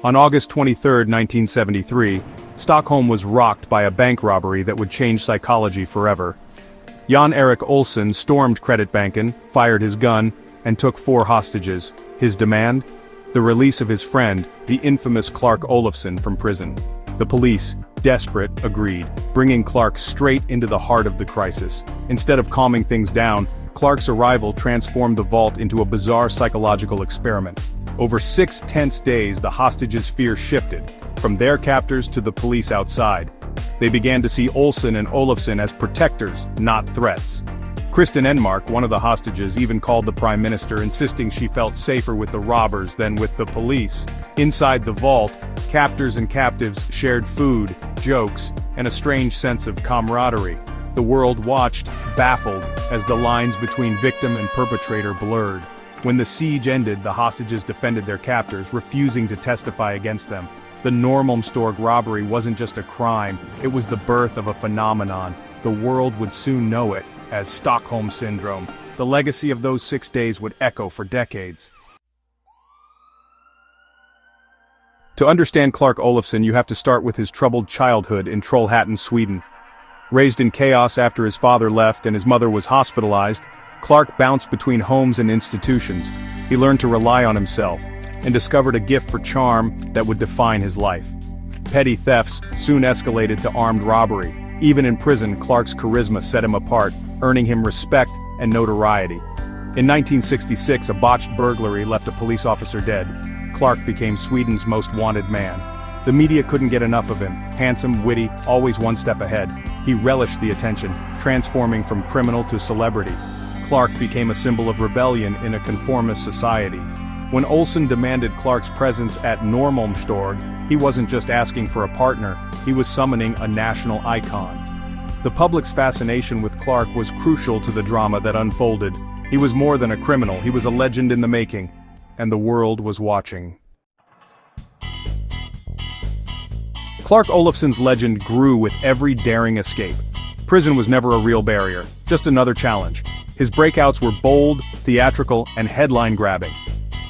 On August 23, 1973, Stockholm was rocked by a bank robbery that would change psychology forever. Jan-Erik Olsson stormed Kreditbanken, fired his gun, and took 4 hostages. His demand? The release of his friend, the infamous Clark Olofsson, from prison. The police, desperate, agreed, bringing Clark straight into the heart of the crisis. Instead of calming things down, Clark's arrival transformed the vault into a bizarre psychological experiment. Over 6 tense days, the hostages' fear shifted, from their captors to the police outside. They began to see Olsson and Olofsson as protectors, not threats. Kristen Enmark, one of the hostages, even called the Prime Minister, insisting she felt safer with the robbers than with the police. Inside the vault, captors and captives shared food, jokes, and a strange sense of camaraderie. The world watched, baffled, as the lines between victim and perpetrator blurred. When the siege ended, the hostages defended their captors, refusing to testify against them. The Norrmalmstorg robbery wasn't just a crime, it was the birth of a phenomenon. The world would soon know it as Stockholm Syndrome. The legacy of those 6 days would echo for decades. To understand Clark Olofsson, you have to start with his troubled childhood in Trollhättan, Sweden. Raised in chaos after his father left and his mother was hospitalized, Clark bounced between homes and institutions. He learned to rely on himself, and discovered a gift for charm that would define his life. Petty thefts soon escalated to armed robbery. Even in prison, Clark's charisma set him apart, earning him respect and notoriety. In 1966, a botched burglary left a police officer dead. Clark became Sweden's most wanted man. The media couldn't get enough of him. Handsome, witty, always one step ahead. He relished the attention, transforming from criminal to celebrity. Clark became a symbol of rebellion in a conformist society. When Olsson demanded Clark's presence at Norrmalmstorg, he wasn't just asking for a partner, he was summoning a national icon. The public's fascination with Clark was crucial to the drama that unfolded. He was more than a criminal, he was a legend in the making. And the world was watching. Clark Olofsson's legend grew with every daring escape. Prison was never a real barrier, just another challenge. His breakouts were bold, theatrical, and headline-grabbing.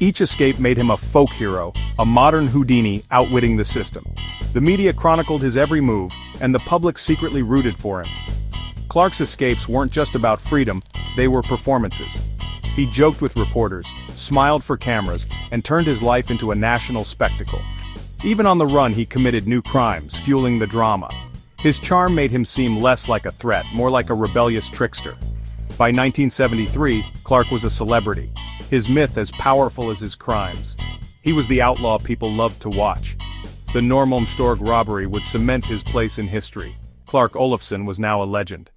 Each escape made him a folk hero, a modern Houdini outwitting the system. The media chronicled his every move, and the public secretly rooted for him. Clark's escapes weren't just about freedom, they were performances. He joked with reporters, smiled for cameras, and turned his life into a national spectacle. Even on the run, he committed new crimes, fueling the drama. His charm made him seem less like a threat, more like a rebellious trickster. By 1973, Clark was a celebrity. His myth as powerful as his crimes. He was the outlaw people loved to watch. The Norrmalmstorg robbery would cement his place in history. Clark Olofsson was now a legend.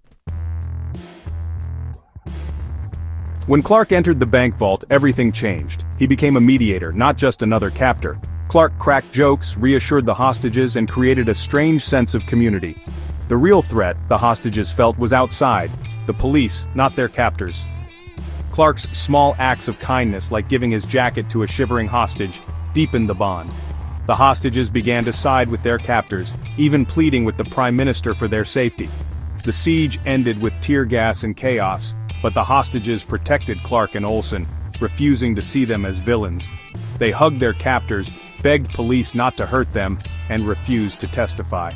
When Clark entered the bank vault, everything changed. He became a mediator, not just another captor. Clark cracked jokes, reassured the hostages, and created a strange sense of community. The real threat, the hostages felt, was outside. The police, not their captors. Clark's small acts of kindness, like giving his jacket to a shivering hostage, deepened the bond. The hostages began to side with their captors, even pleading with the Prime Minister for their safety. The siege ended with tear gas and chaos, but the hostages protected Clark and Olsson, refusing to see them as villains. They hugged their captors, begged police not to hurt them, and refused to testify.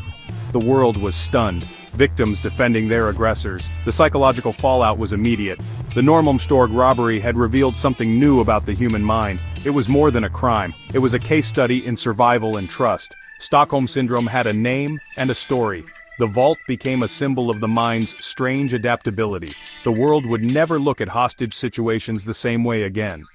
The world was stunned, victims defending their aggressors. The psychological fallout was immediate. The Norrmalmstorg robbery had revealed something new about the human mind. It was more than a crime. It was a case study in survival and trust. Stockholm Syndrome had a name and a story. The vault became a symbol of the mind's strange adaptability. The world would never look at hostage situations the same way again.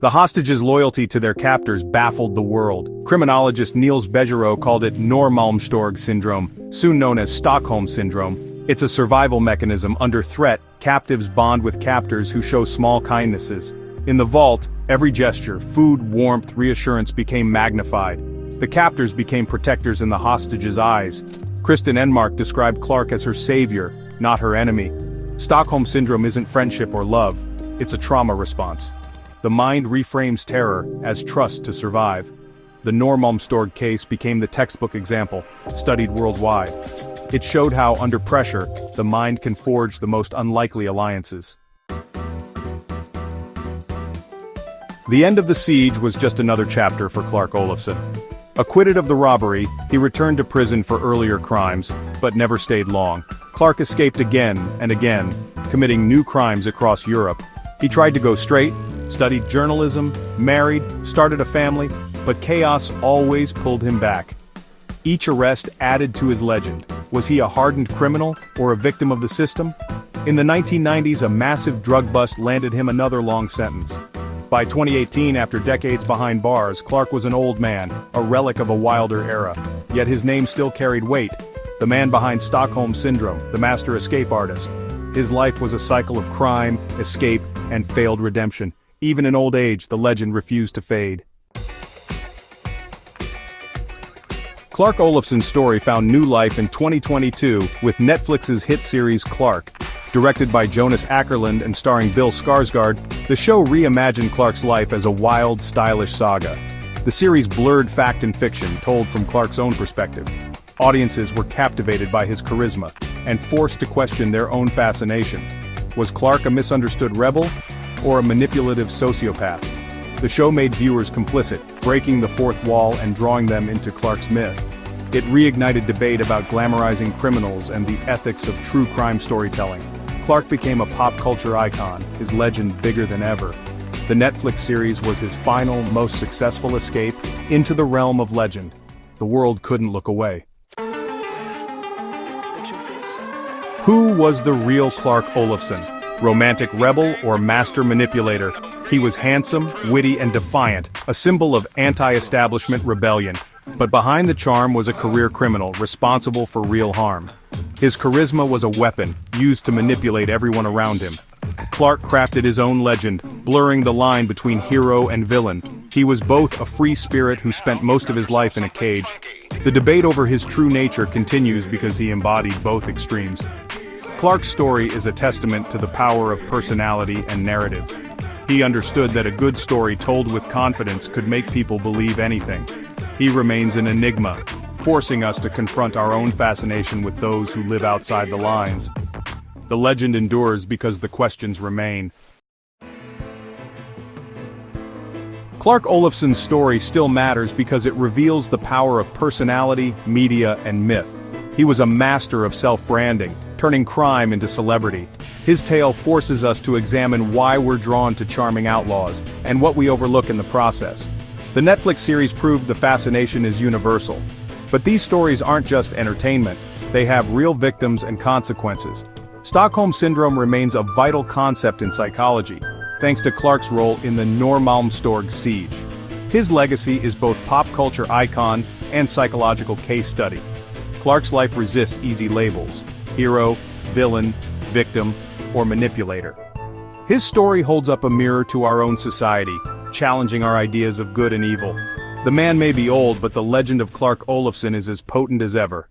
The hostages' loyalty to their captors baffled the world. Criminologist Niels Bejerot called it Norrmalmstorg syndrome, soon known as Stockholm Syndrome. It's a survival mechanism. Under threat, captives bond with captors who show small kindnesses. In the vault, every gesture, food, warmth, reassurance became magnified. The captors became protectors in the hostages' eyes. Kristen Enmark described Clark as her savior, not her enemy. Stockholm Syndrome isn't friendship or love, it's a trauma response. The mind reframes terror as trust to survive. The Norrmalmstorg case became the textbook example, studied worldwide. It showed how, under pressure, the mind can forge the most unlikely alliances. The end of the siege was just another chapter for Clark Olofsson. Acquitted of the robbery, he returned to prison for earlier crimes, but never stayed long. Clark escaped again and again, committing new crimes across Europe. He tried to go straight, studied journalism, married, started a family, but chaos always pulled him back. Each arrest added to his legend. Was he a hardened criminal or a victim of the system? In the 1990s, a massive drug bust landed him another long sentence. By 2018, after decades behind bars, Clark was an old man, a relic of a wilder era. Yet his name still carried weight. The man behind Stockholm Syndrome, the master escape artist. His life was a cycle of crime, escape, and failed redemption. Even in old age, the legend refused to fade. Clark Olofsson's story found new life in 2022 with Netflix's hit series Clark. Directed by Jonas Åkerlund and starring Bill Skarsgård, the show reimagined Clark's life as a wild, stylish saga. The series blurred fact and fiction, told from Clark's own perspective. Audiences were captivated by his charisma and forced to question their own fascination. Was Clark a misunderstood rebel or a manipulative sociopath? The show made viewers complicit, breaking the fourth wall and drawing them into Clark's myth. It reignited debate about glamorizing criminals and the ethics of true crime storytelling. Clark became a pop culture icon, his legend bigger than ever. The Netflix series was his final, most successful escape into the realm of legend. The world couldn't look away. Who was the real Clark Olofsson? Romantic rebel or master manipulator? He was handsome, witty, and defiant, a symbol of anti-establishment rebellion. But behind the charm was a career criminal responsible for real harm. His charisma was a weapon, used to manipulate everyone around him. Clark crafted his own legend, blurring the line between hero and villain. He was both a free spirit who spent most of his life in a cage. The debate over his true nature continues because he embodied both extremes. Clark's story is a testament to the power of personality and narrative. He understood that a good story told with confidence could make people believe anything. He remains an enigma, forcing us to confront our own fascination with those who live outside the lines. The legend endures because the questions remain. Clark Olofsson's story still matters because it reveals the power of personality, media, and myth. He was a master of self-branding, turning crime into celebrity. His tale forces us to examine why we're drawn to charming outlaws, and what we overlook in the process. The Netflix series proved the fascination is universal. But these stories aren't just entertainment, they have real victims and consequences. Stockholm Syndrome remains a vital concept in psychology, thanks to Clark's role in the Norrmalmstorg siege. His legacy is both pop culture icon and psychological case study. Clark's life resists easy labels: hero, villain, victim, or manipulator. His story holds up a mirror to our own society, challenging our ideas of good and evil. The man may be old, but the legend of Clark Olofsson is as potent as ever.